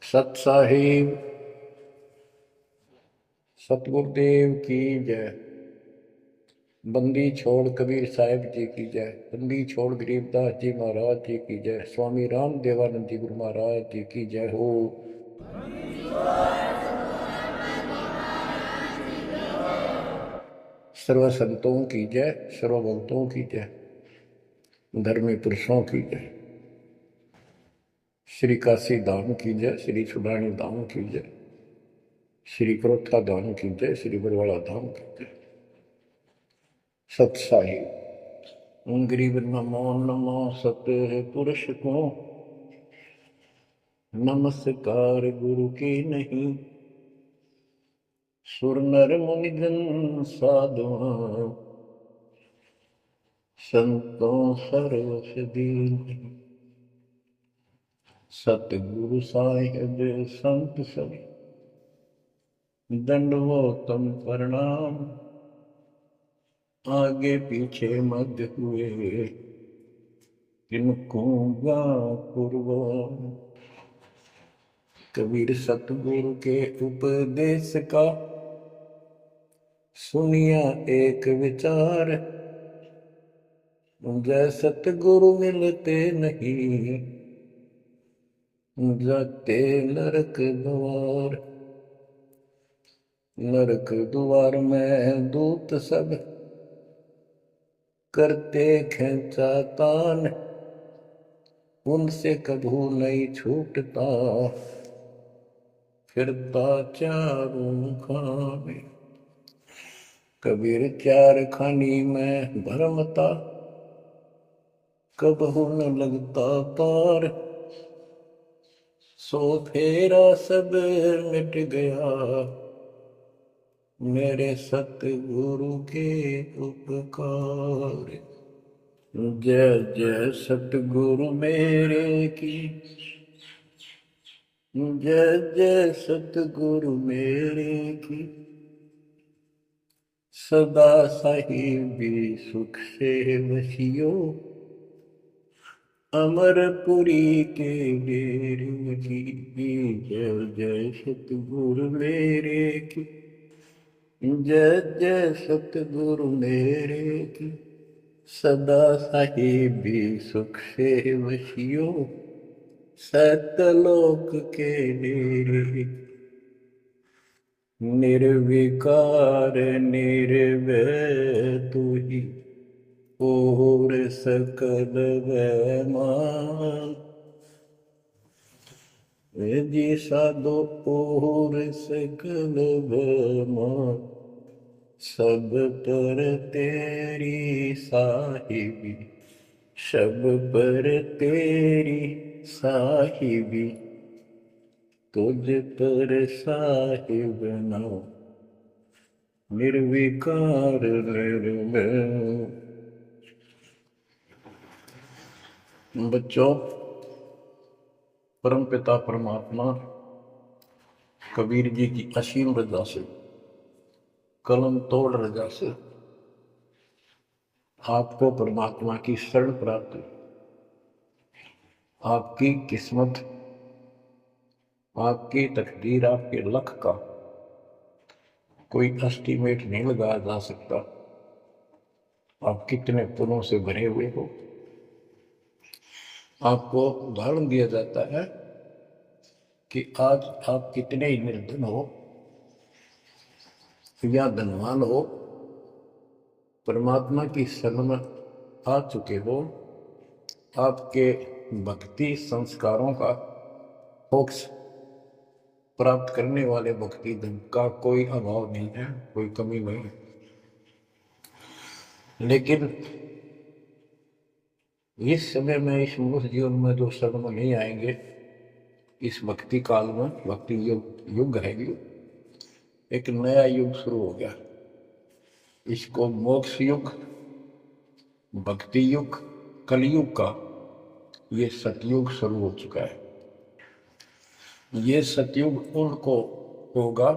सत साहिब सतगुरुदेव की जय। बंदी छोड़ कबीर साहिब जी की जय। बंदी छोड़ गरीबदास जी महाराज जी की जय। स्वामी राम देवानंद जी गुरु महाराज जी की जय हो। सर्व संतों की जय, सर्व भक्तों की जय, धर्मी पुरुषों की जय। श्री काशी धाम की जय, श्री सुडानी धाम की जय, श्री क्रोथा धाम की जय, श्री बरवाड़ा धाम की जय। सत साहिब गरीब नमो नमो सत्य पुरुष को नमस्कार गुरु की नहीं। सुर नर मुनिगण साधुआ संतों सर्वस दीन। सतगुरु साहिब संत सब दंडवतम प्रणाम। आगे पीछे मध्य हुए किनको पूर्व। कबीर सतगुरु के उपदेश का सुनिया एक विचार। जय सतगुरु मिलते नहीं जाते नरक द्वार। नरक द्वार में दूत सब करते खेचा तान। उनसे कभू नहीं छूटता फिरता चारों खाने। कबीर चार खानी में भरमता कबहू न लगता पार। सो फेरा सब मिट गया मेरे सतगुरु के उपकार। जय जय सतगुरु मेरे की जय जय सतगुरु मेरे की। सदा साहिबी सुख से वसियो अमरपुरी के डेरे की। जय जय सतगुरु मेरे की जय जय सतगुरु मेरे की। सदा साहिबी सुख से वसियो सतलोक के डेरे। निर्विकार निर्भय तू ही और सकल वैमान। जी साधो और सकल वैमान। सब पर तेरी साहिबी सब पर तेरी साहिबी। तुझ पर साहिब नाम निर्विकार निर्भय। बच्चों, परमपिता परमात्मा कबीर जी की असीम रजा से कलम तोड़ रजा से आपको परमात्मा की शरण प्राप्त हुई। आपकी किस्मत, आपकी तकदीर, आपके लक का कोई एस्टीमेट नहीं लगाया जा सकता। आप कितने पुण्यों से भरे हुए हो। आपको उदाहरण दिया जाता है कि आज आप कितने ही निर्धन हो या धनवान हो, परमात्मा की शरण में आ चुके हो। आपके भक्ति संस्कारों का मोक्ष प्राप्त करने वाले भक्ति धन का कोई अभाव नहीं है, कोई कमी नहीं है। लेकिन इस समय में इस मनुष्य जीवन में जो शरण में नहीं आएंगे, इस भक्ति काल में, भक्ति युग है, एक नया युग शुरू हो गया। इसको मोक्ष युग, भक्ति युग, कलयुग का ये सतयुग शुरू हो चुका है। ये सतयुग उनको होगा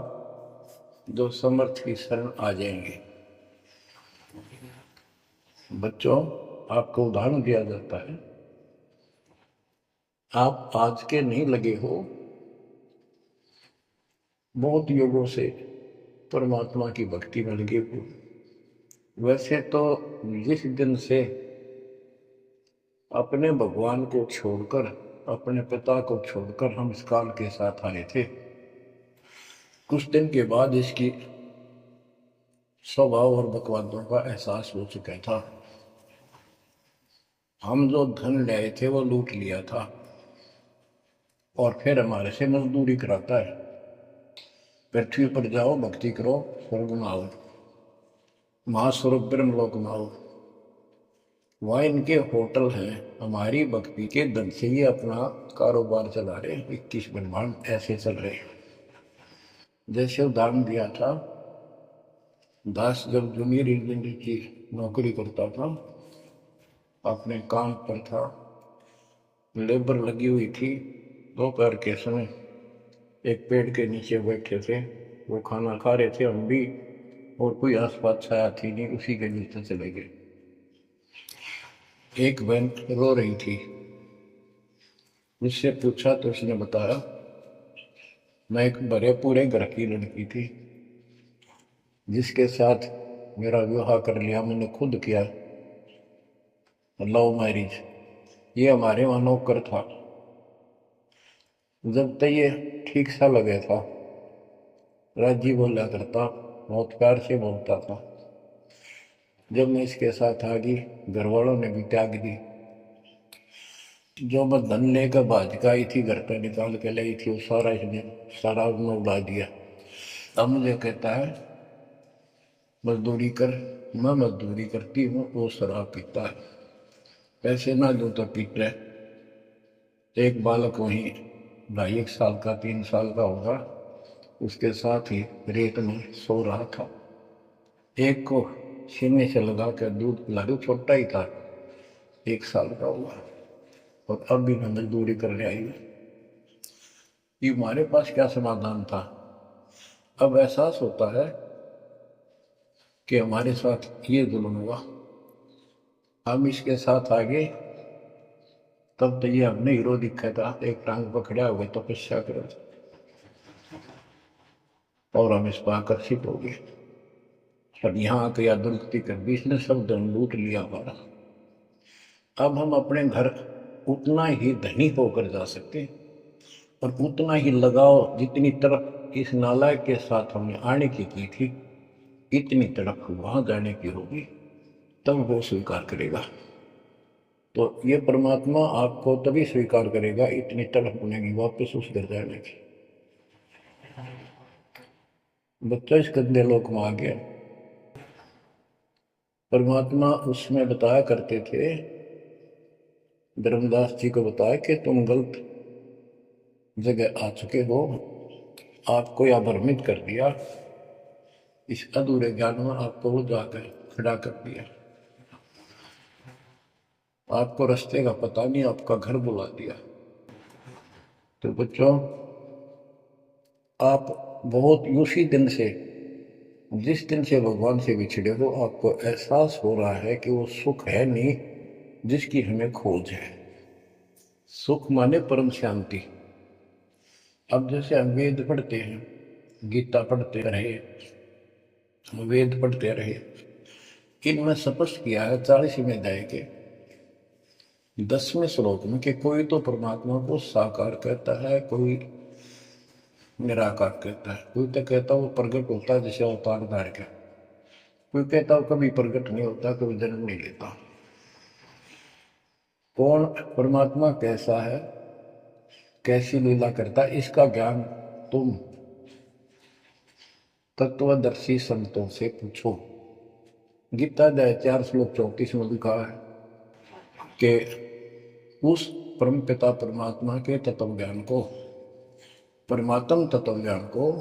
जो समर्थ की शरण आ जाएंगे। बच्चों, आपको उदाहरण दिया जाता है, आप आज के नहीं लगे हो, बहुत युगों से परमात्मा की भक्ति में लगे हुए। वैसे तो जिस दिन से अपने भगवान को छोड़कर, अपने पिता को छोड़कर हम इस काल के साथ आए थे, कुछ दिन के बाद इसकी स्वभाव और बकवादों का एहसास हो चुका था। हम जो धन लाए थे वो लूट लिया था और फिर हमारे से मजदूरी कराता है। पृथ्वी पर जाओ, भक्ति करो, स्वर्ग में आओ, महास्वरूप ब्रह्मलोक में आओ। वहाँ इनके होटल हैं, हमारी भक्ति के धन से ही अपना कारोबार चला रहे। 21 ब्रह्मांड ऐसे चल रहे। जैसे उदाहरण दिया था, दास जब जूनियर इंजीनियर की नौकरी करता था, अपने काम पर था, लेबर लगी हुई थी, दोपहर के समय एक पेड़ के नीचे बैठे थे, वो खाना खा रहे थे, हम भी, और कोई आसपास छाया थी नहीं, उसी के नीचे चले गए। एक बहन रो रही थी, मुझसे पूछा तो उसने बताया, मैं एक बड़े पूरे घर की लड़की थी जिसके साथ मेरा विवाह कर लिया, मैंने खुद किया, लव मैरिज। ये हमारे वहाँ नौकर था। जब तक ये ठीक सा लगे था, राजी बोला करता, बहुत प्यार से बोलता था। जब मैं इसके साथ आ गई, घर वालों ने भी त्याग दी। जो मैं धन लेकर भाज का आई थी, घर पर निकाल के लाई थी, वो सारा इसने शराब में उड़ा दिया। अब मुझे कहता है मजदूरी कर। मैं मजदूरी करती हूँ, वो शराब पीता है, पैसे ना दूं तो पीट रहे। एक बालक वहीं 2.5 साल का, 3 साल का होगा, उसके साथ ही रेत में सो रहा था। एक को सीने से लगा कर दूध पिला दो, छोटा ही था, 1 साल का हुआ, और अब भी मैं मजदूरी करने आई हूँ। ये हमारे पास क्या समाधान था? अब एहसास होता है कि हमारे साथ ये जुल्म हुआ, हम इसके साथ आगे, तब तो ये हमने हीरो दिखा था, एक टांग पकड़ा हुआ तपस्या करो, और हम इस पर आकर्षित हो गए। अब यहाँ आकर या दुर्गति कर दी, इसने सब धन लूट लिया हमारा। अब हम अपने घर उतना ही धनी होकर जा सकते हैं, और उतना ही लगाव जितनी तरफ इस नालायक के साथ हमने आने की थी, इतनी तरफ वहां जाने की होगी, तब वो स्वीकार करेगा। तो ये परमात्मा आपको तभी स्वीकार करेगा, इतनी तड़प बनेगी वापस उस घर जाने की। बच्चा इस गंदे लोक में आ गया। परमात्मा उसमें बताया करते थे, धर्मदास जी को बताया कि तुम गलत जगह आ चुके हो, आपको यह भ्रमित कर दिया, इस अधूरे ज्ञान में आपको वो जाकर खड़ा कर दिया, आपको रास्ते का पता नहीं, आपका घर बुला दिया। तो बच्चों, आप बहुत उसी दिन से, जिस दिन से भगवान से बिछड़े हो, आपको एहसास हो रहा है कि वो सुख है नहीं जिसकी हमें खोज है। सुख माने परम शांति। अब जैसे हम वेद पढ़ते हैं, गीता पढ़ते रहे, वेद पढ़ते रहे, इनमें स्पष्ट किया है 40वें अध्याय के 10वें श्लोक में कि कोई तो परमात्मा को साकार कहता है, कोई निराकार कहता है, कोई तो कहता है वो प्रकट होता है जैसे अवतार धार के, कोई कहता है कभी प्रकट नहीं होता, कभी जन्म नहीं लेता। कौन परमात्मा कैसा है, कैसी लीला करता है, इसका ज्ञान तुम तत्वदर्शी संतों से पूछो। गीता अध्याय 4 श्लोक 34 में लिखा है कि उस परम पिता परमात्मा के तत्व ज्ञान को, परमात्म तत्व ज्ञान को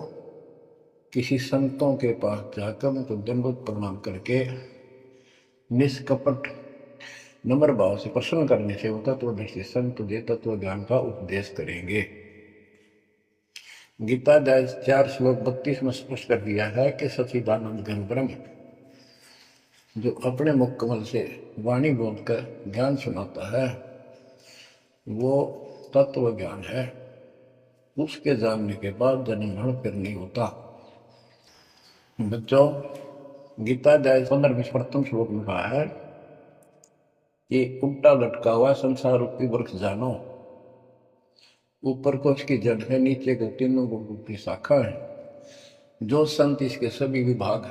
किसी संतों के पास जाकर उनको दंडवत प्रणाम करके निष्कपट नम्र भाव से प्रसन्न करने से वो तत्वदर्शी संत तुझे तत्व ज्ञान का उपदेश करेंगे। गीता अध्याय 4 श्लोक 32 में स्पष्ट कर दिया है कि सच्चिदानंद घन ब्रह्म जो अपने मुख कमल से वाणी बोलकर ज्ञान सुनाता है, वो तत्व ज्ञान है। उसके जानने के बाद जन्म मरण फिर नहीं होता। बच्चों, गीता अध्याय 15 प्रथम श्लोक में कहा है कि उल्टा लटका हुआ संसार रूपी वृक्ष जानो, ऊपर को उसकी जड़ है, नीचे को तीनों गुणों की शाखा है। जो संत इसके सभी विभाग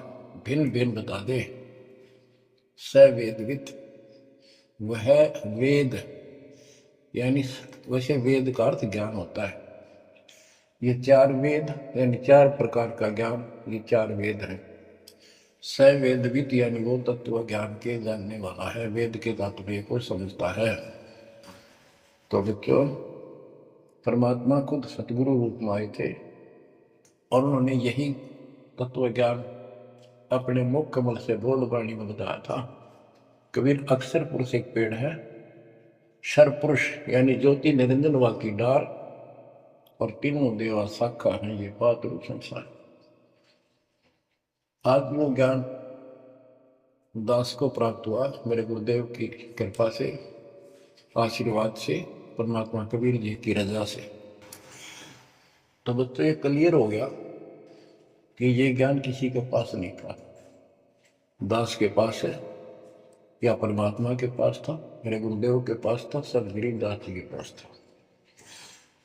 भिन्न भिन्न बता दे, स वेदविद, वह वेद, यानी वैसे वेद का अर्थ ज्ञान होता है। ये चार वेद यानी चार प्रकार का ज्ञान, ये चार वेद हैं। स वेदविद यानी वो तत्व ज्ञान के जानने वाला है, वेद के तात्पर्य को समझता है। तो बच्चों, परमात्मा खुद सतगुरु रूप में आए थे और उन्होंने यही तत्व ज्ञान अपने मुख कमल से बोल वाणी में बताया था। कबीर अक्षर पुरुष एक पेड़ है, शर पुरुष यानी ज्योति निरंजन वा की डार, और तीनों देवा शाखा है ये पात रूप संसार। आज वो ज्ञान दास को प्राप्त हुआ मेरे गुरुदेव की कृपा से, आशीर्वाद से, परमात्मा कबीर जी की रजा से। तो बच्चों ये क्लियर हो गया कि ये ज्ञान किसी के पास नहीं था, दास के पास है या परमात्मा के पास था, मेरे गुरुदेव के पास था, सब गरीबदास जी के पास था।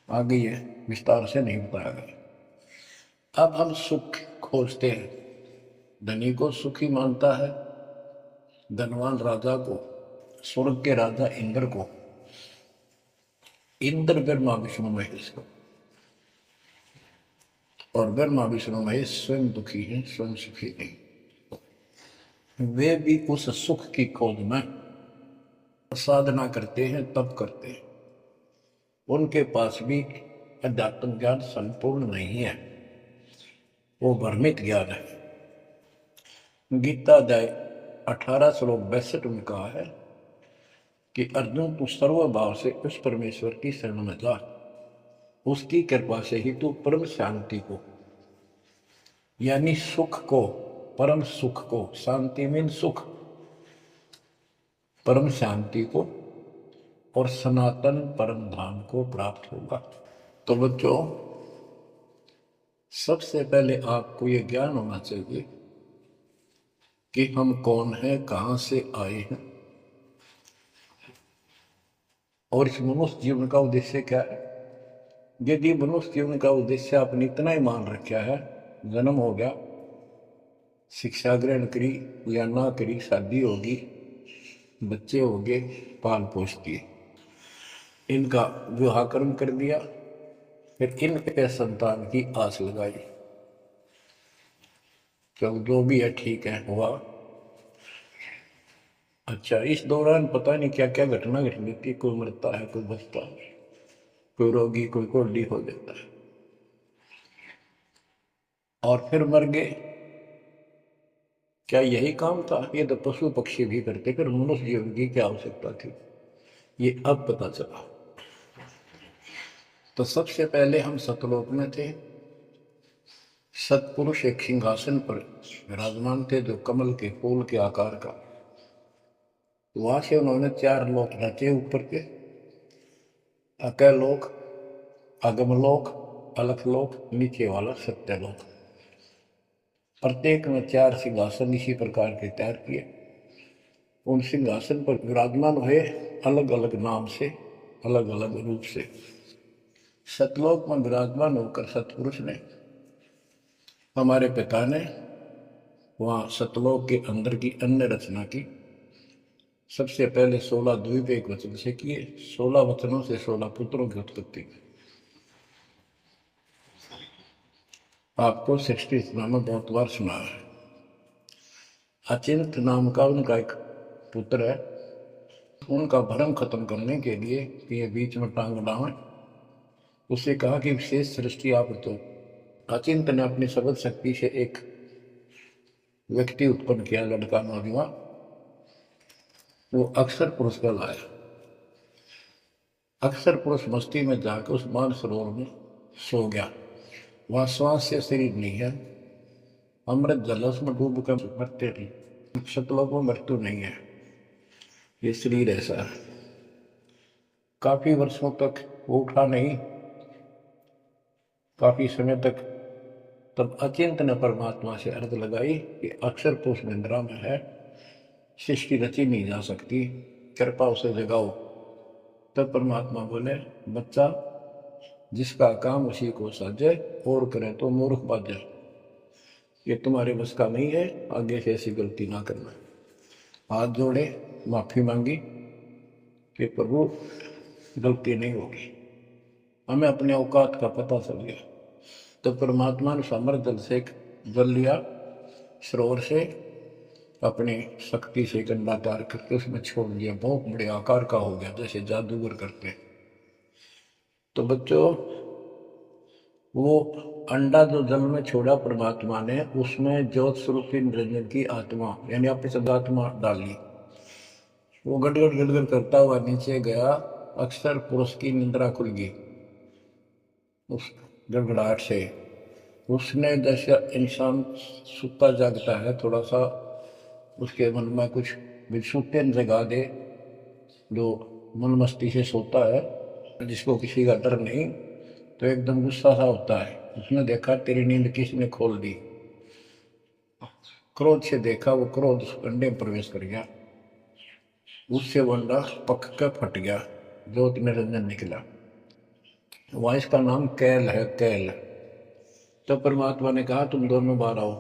आगे ये विस्तार से नहीं बताया गया। अब हम सुख खोजते हैं, धनी को सुखी मानता है, धनवान राजा को, स्वर्ग के राजा इंद्र को, इंद्र ब्रह्मा विष्णु महेश को, और ब्रह्मा विष्णु महेश स्वयं दुखी हैं, स्वयं सुखी नहीं। वे भी उस सुख की खोज में साधना करते हैं, तप करते हैं। उनके पास भी अध्यात्म ज्ञान संपूर्ण नहीं है, वो भ्रमित ज्ञान है। गीता अध्याय 18 श्लोक 62 में कहा है कि अर्जुन तू सर्वभाव से उस परमेश्वर की शरण में जा, उसकी कृपा से ही तू परम शांति को, यानी सुख को, परम सुख को, शांति मीन सुख, परम शांति को और सनातन परम धाम को प्राप्त होगा। तो बच्चों, सबसे पहले आपको यह ज्ञान होना चाहिए कि हम कौन हैं, कहां से आए हैं, और इस मनुष्य जीवन का उद्देश्य क्या है। यदि मनुष्य जीवन का उद्देश्य आपने इतना ही मान रखा है, जन्म हो गया, शिक्षा ग्रहण करी या ना करी, शादी होगी, बच्चे हो गए, पाल पोष दिए, इनका विवाह कर्म कर दिया, फिर इनके संतान की आस लगाई, तो जो भी है ठीक है, हुआ। अच्छा, इस दौरान पता नहीं क्या क्या घटना घट जाती, कोई मरता है, कोई बचता है, कोई रोगी, कोई कोल्डी हो जाता है, और फिर मर गए। क्या यही काम था? ये तो पशु पक्षी भी करते, फिर मनुष्य जीवन की क्या आवश्यकता थी, ये अब पता चला। तो सबसे पहले हम सतलोक में थे, सतपुरुष एक सिंहासन पर विराजमान थे जो कमल के फूल के आकार का। वहां से उन्होंने 4 लोक रचे ऊपर के, अकलोक, अगमलोक, अलखलोक, नीचे वाला सत्यलोक। प्रत्येक में 4 सिंहासन इसी प्रकार के तैयार किए। उन सिंहासन पर विराजमान हुए अलग अलग नाम से, अलग अलग रूप से। सतलोक में विराजमान होकर सतपुरुष ने, हमारे पिता ने वहां सतलोक के अंदर की अन्य रचना की। सबसे पहले 16 द्वीप एक वचन से किए, 16 वचनों से 16 पुत्रों की उत्पत्ति की। आपको सृष्टि रचना में बहुत बार सुना है। अचिंत नाम का उनका एक पुत्र है, उनका भ्रम खत्म करने के लिए कि ये बीच में टांग डावे, उसे कहा कि विशेष सृष्टि आप तो। अचिंत ने अपनी शब्द शक्ति से एक व्यक्ति उत्पन्न किया, लड़का नौजवान, वो अक्षर पुरुष का लाया। अक्षर पुरुष मस्ती में जाकर उस मान सरोवर में सो गया। वहां श्वास से शरीर नहीं है, अमृत जलस में डूब कर मरते नहीं, सतलोक में मृत्यु नहीं है, ये शरीर ऐसा है। काफी वर्षों तक वो उठा नहीं, काफी समय तक। तब अचिंत ने परमात्मा से अर्ज लगाई कि अक्षर पुरुष निंद्रा में है, सृष्टि रची नहीं जा सकती, कृपा उसे जगाओ। तब परमात्मा बोले, बच्चा, जिसका काम उसी को साजे, और करे तो मूर्ख बाजे। ये तुम्हारे बस का नहीं है, आगे से ऐसी गलती ना करना। हाथ जोड़े, माफी मांगी कि प्रभु गलती नहीं होगी, हमें अपने औकात का पता चल गया। तो परमात्मा ने समर जल से जल लिया, सरोवर से अपनी शक्ति से गंडा तार करके उसमें छोड़ दिया। बहुत बड़े आकार का हो गया, जैसे जादूगर करते। तो बच्चों, वो अंडा जो जल में छोड़ा परमात्मा ने, उसमें ज्योत स्वरूपी निरंजन की आत्मा यानी अपनी सदात्मा डाली। वो गड़गड़ गड़गड़ करता हुआ नीचे गया, अक्षर पुरुष की निंद्रा खुल गई उस गड़गड़ाहट से। उसने जैसे इंसान सुता जागता है, थोड़ा सा उसके मन में कुछ विक्षुप्तन जगा दे, जो मन मस्ती से सोता है, जिसको किसी का डर नहीं, तो एकदम गुस्सा सा होता है। उसने देखा तेरी नींद किसने खोल दी, क्रोध से देखा, वो क्रोध उस अंडे में प्रवेश कर गया, उससे वो अंडा पक कर फट गया, ज्योति निरंजन निकला। वहां इसका नाम कैल है, कैल। तो परमात्मा ने कहा तुम दोनों बार आओ।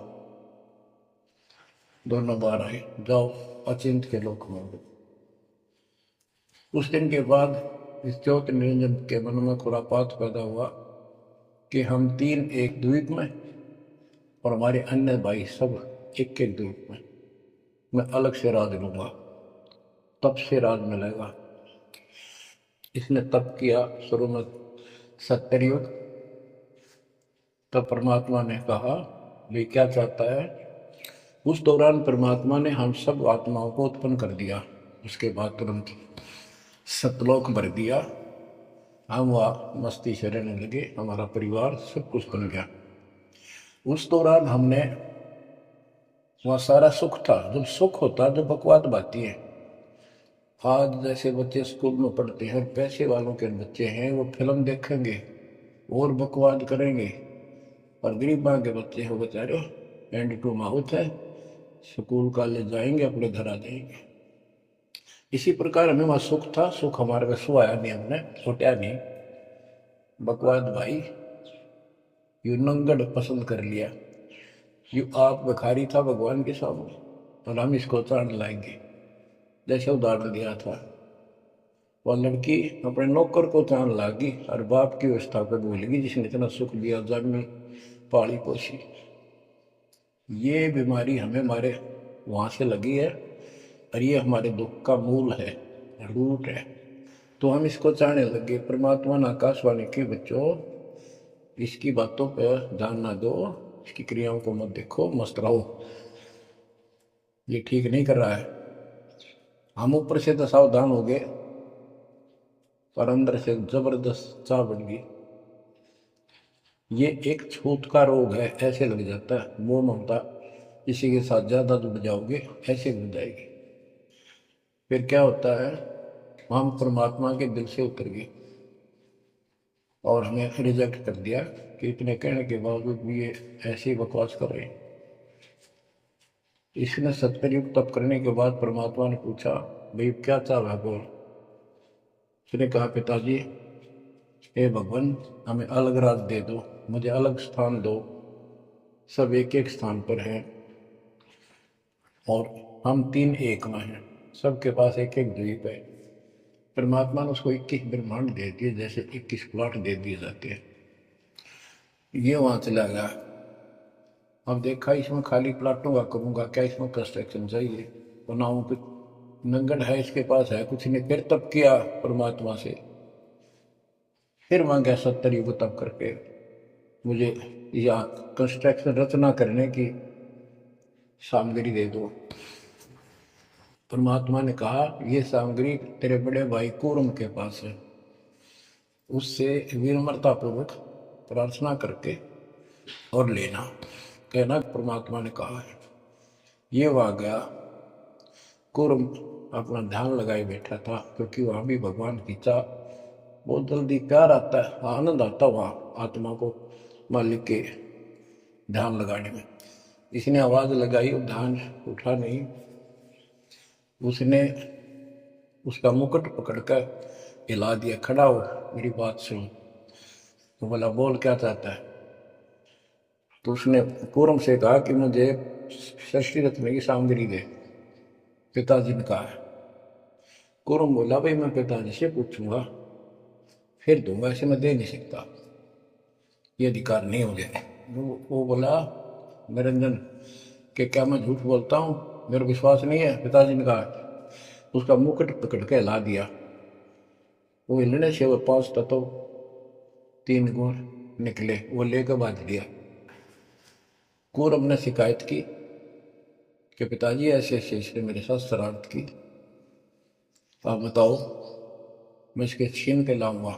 दोनों बार आए, जाओ अचिंत के लोक में। उस दिन के बाद इस ज्योति निरंजन के मन में खुरापात पैदा हुआ कि हम तीन एक द्वीप में, और हमारे अन्य भाई सब एक एक द्वीप में। मैं अलग से राज लूंगा, तप से राज मिलेगा। इसने तप किया शुरू में सत्तरयुग। तब परमात्मा ने कहा भाई क्या चाहता है। उस दौरान परमात्मा ने हम सब आत्माओं को उत्पन्न कर दिया। उसके बाद तुरंत सतलोक भर दिया, हम वहाँ मस्ती से रहने लगे, हमारा परिवार सब कुछ बन गया। उस दौरान हमने वहाँ सारा सुख था। जब सुख होता जब बकवाद बाती है। आज जैसे बच्चे स्कूल में पढ़ते हैं, पैसे वालों के बच्चे हैं, वो फिल्म देखेंगे और बकवाद करेंगे, और गरीबा के बच्चे हो बेचारे एंड टू माउथ है, स्कूल कॉलेज जाएंगे, अपने घर आ जाएंगे। इसी प्रकार हमें वहाँ सुख था, सुख हमारे में सुहाया नहीं, हमने छुट्या नहीं। बकवाद भाई यू नंगड़ पसंद कर लिया, यू आप भिखारी था भगवान के सामने, और हम इसको चांद लाएंगे। जैसे उदाहरण दिया था, वह लड़की अपने नौकर को चांद लागी और बाप की व्यवस्था को भूलेगी, जिसने इतना सुख दिया, जमी पाली पोसी। ये बीमारी हमें हमारे वहाँ से लगी है, और ये हमारे दुख का मूल है, रूट है। तो हम इसको चाहने लगे। परमात्मा ने आकाशवाणी की, बच्चों इसकी बातों पर ध्यान ना दो, इसकी क्रियाओं को मत देखो, मस्त रहो, ये ठीक नहीं कर रहा है। हम ऊपर से तो सावधान हो गए, पर अंदर से जबरदस्त चाह बढ़ गई। ये एक छूत का रोग है, ऐसे लग जाता है। मोह ममता किसी के साथ ज्यादा जुड़ जाओगे, ऐसे लग जाएगी। फिर क्या होता है, हम परमात्मा के दिल से उतर गए और हमें रिजेक्ट कर दिया कि इतने कहने के बावजूद भी ये ऐसे ही बकवास कर रहे हैं। इसने सत्तर तप करने के बाद परमात्मा ने पूछा, भाई क्या चाह रहा है बोल। उसने कहा, पिताजी हे भगवान, हमें अलग राज दे दो, मुझे अलग स्थान दो। सब एक एक स्थान पर हैं, और हम तीन एक में हैं, सबके पास एक एक द्वीप है। परमात्मा ने उसको 21 ब्रह्मांड दे दिए, जैसे 21 प्लॉट दे दिए जाते हैं। ये वहां चला गया। अब देखा इसमें खाली प्लाटों का करूंगा क्या, इसमें कंस्ट्रक्शन चाहिए, बनाऊं कुछ। नंगड़ है, इसके पास है कुछ नहीं। फिर तब किया परमात्मा से, फिर मांगा 70 युग तब करके मुझे या कंस्ट्रक्शन रचना करने की सामग्री दे दो। परमात्मा ने कहा, ये सामग्री तेरे बड़े भाई कूर्म के पास है, उससे विनम्रता पूर्वक प्रार्थना करके और लेना। कहना परमात्मा ने कहा है। ये वहां गया, कूर्म अपना ध्यान लगाए बैठा था, क्योंकि वहां भी भगवान की चाह बहुत जल्दी प्यार आता है, आनंद आता वहां आत्मा को। मालिक के ध्यान लगाने में। इसने आवाज़ लगाई और ध्यान उठा नहीं। उसने उसका मुकुट पकड़कर हिला दिया, खड़ा हो मेरी बात सुन। तो बोला बोल क्या चाहता है। तो उसने पूरम से कहा कि मुझे षष्ठी रत्न की सामग्री दे, पिताजी ने कहा है। कुरम बोला भाई मैं पिताजी से पूछूंगा फिर दूंगा, ऐसे मैं दे नहीं सकता, ये अधिकार नहीं हो गया। वो बोला निरंजन कि क्या मैं झूठ बोलता हूँ, मेरा विश्वास नहीं है। पिताजी ने कहा। उसका मुकुट पकड़ के हिला दिया। वो हिलने से वो 5 तत्व 3 गुण निकले, वो लेकर बांध दिया। कौरव ने शिकायत की कि पिताजी ऐसे ऐसे इसने मेरे साथ शरारत की, आप बताओ मैं इसके छीन के लाऊंगा।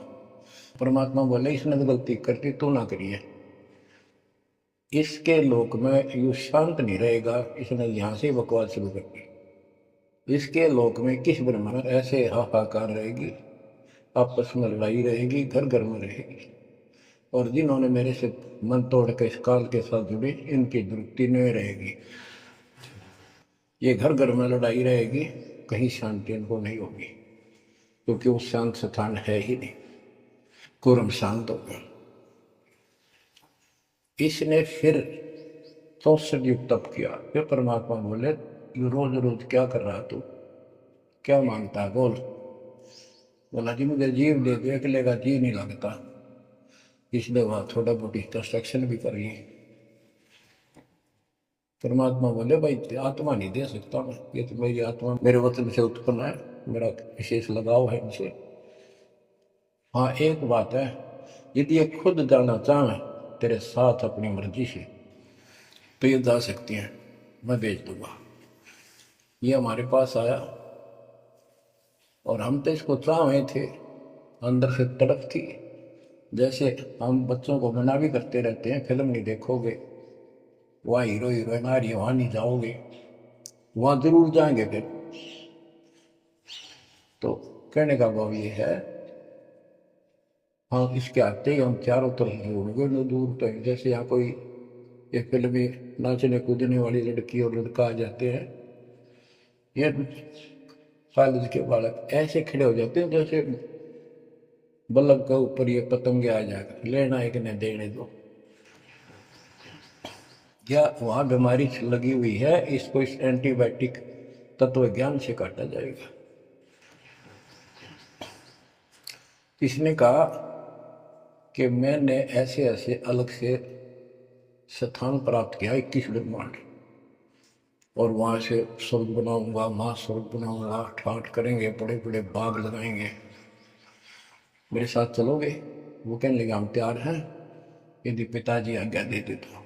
परमात्मा बोले इसने तो गलती करती, तू ना करिए। इसके लोक में यू शांत नहीं रहेगा, इसने यहां से बकवास शुरू कर दी। इसके लोक में किस ब्रह्म में ऐसे हाहाकार रहेगी, आपस में लड़ाई रहेगी, घर घर में रहेगी। और जिन्होंने मेरे से मन तोड़ के इस काल के साथ जुड़े, इनकी दुरुक्ति नहीं रहेगी। ये घर घर में लड़ाई रहेगी, कहीं शांति इनको नहीं होगी, क्योंकि वो शांत स्थान है ही नहीं। कुरम शांत हो गया। इसने फिर 64 युग तप किया। फिर परमात्मा बोले ये रोज रोज क्या कर रहा तू, क्या मांगता है बोल। बोला जी मुझे जीव दे दो, अकेले का जी नहीं लगता, इसलिए वहां थोड़ा बहुत कंस्ट्रक्शन भी करिए। परमात्मा बोले भाई आत्मा नहीं दे सकता मैं, ये तो मेरी आत्मा मेरे वतन से उत्पन्न है, मेरा विशेष लगाव है इनसे। हाँ एक बात है, यदि ये खुद जाना चाहे तेरे साथ अपनी मर्जी से तो ये जा सकती हैं, मैं भेज दूंगा। ये हमारे पास आया और हम तो इसको चाहे थे, अंदर से तड़प थी। जैसे हम बच्चों को मना भी करते रहते हैं, फिल्म नहीं देखोगे, वहाँ हीरो हीरोइन आ रही है वहाँ नहीं जाओगे, वहाँ जरूर जाएंगे फिर। तो कहने का भाव ये है, हाँ इसके आते ही हम चारों तरफ ढूंढोगे न दूर तक। जैसे यहाँ कोई एक फिल्म में नाचने कूदने वाली लड़की और लड़का आ जाते हैं, ये कॉलेज के बालक ऐसे खड़े हो जाते हैं जैसे बल्लभ के ऊपर ये पतंगे आ जाएगा, लेना है कि नहीं देने दो। या वहां बीमारी लगी हुई है, इसको इस एंटीबायोटिक तत्व ज्ञान से काटा जाएगा। इसने कहा कि मैंने ऐसे ऐसे अलग से स्थान प्राप्त किया 21 ब्रह्मांड, और वहां से स्वर्ग बनाऊंगा, महास्वर्ग बनाऊंगा, ठाठ करेंगे, बड़े बड़े बाग लगाएंगे, मेरे साथ चलोगे। वो कहने लगे हम तैयार हैं, यदि पिताजी आज्ञा दे दे तो।